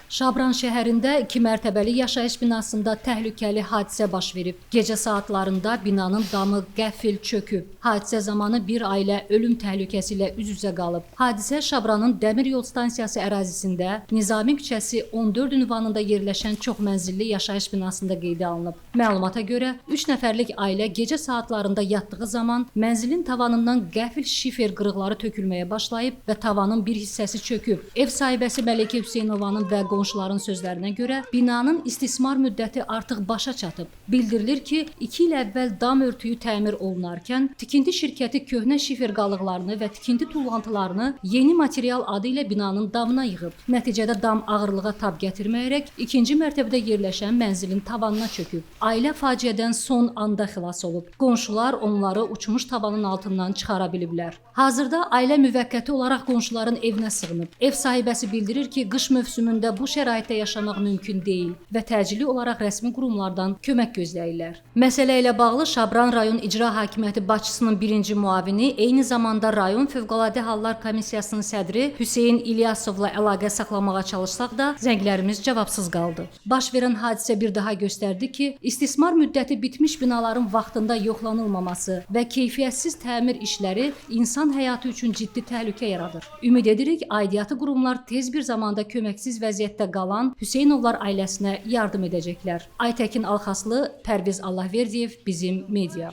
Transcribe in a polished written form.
Şabran şəhərində 2 mərtəbəli yaşayış binasında təhlükəli hadisə baş verib. Gecə saatlarında binanın damı qəfil çöküb. Hadisə zamanı bir ailə ölüm təhlükəsi ilə üz-üzə qalıb. Hadisə Şabranın dəmir yol stansiyası ərazisində Nizami küçəsi 14 ünvanında yerləşən çoxmənzilli yaşayış binasında qeydə alınıb. Məlumata görə 3 nəfərlik ailə gecə saatlarında yatdığı zaman mənzilin tavanından qəfil şifer qırıqları tökülməyə başlayıb və tavanın bir hissəsi çöküb. Ev sahibəsi Məlikə Hüseynovanın və qonşuların sözlərinə görə binanın istismar müddəti artıq başa çatıb. Bildirilir ki, 2 il əvvəl dam örtüyü təmir olunarkən tikinti şirkəti köhnə şifer qalıqlarını və tikinti tullantılarını yeni material adı ilə binanın damına yığıb. Nəticədə dam ağırlığa tab gətirməyərək ikinci mərtəbədə yerləşən mənzilin tavanına çöküb. Ailə faciədən son anda xilas olub. Qonşular onları uçmuş tavanın altından çıxara biliblər. Hazırda ailə müvəqqəti olaraq qonşuların evinə sığınıb. Ev sahibəsi bildirir ki, qış mövsümündə bu şəraitdə yaşamaq mümkün deyil və təcili olaraq rəsmi qurumlardan kömək gözləyirlər. Məsələ ilə bağlı Şabran rayon İcra Hakimiyyəti başçısının birinci müavini, eyni zamanda rayon Fövqəladə Hallar Komissiyasının sədri Hüseyn İlyasovla əlaqə saxlamağa çalışsaq da zənglərimiz cavabsız qaldı. Baş verən hadisə bir daha göstərdi ki, istismar müddəti bitmiş binaların vaxtında yoxlanılmaması və keyfiyyətsiz təmir işləri insan həyatı üçün ciddi təhlükə yaradır. Ümid edirik, aidiyyatı qurumlar tez bir zamanda köməksiz vəziyyətdə qalan Hüseynovlar ailəsinə yardım edəcəklər. Aytəkin Alxaslı, Pərviz Allahverdiyev, Bizim Media.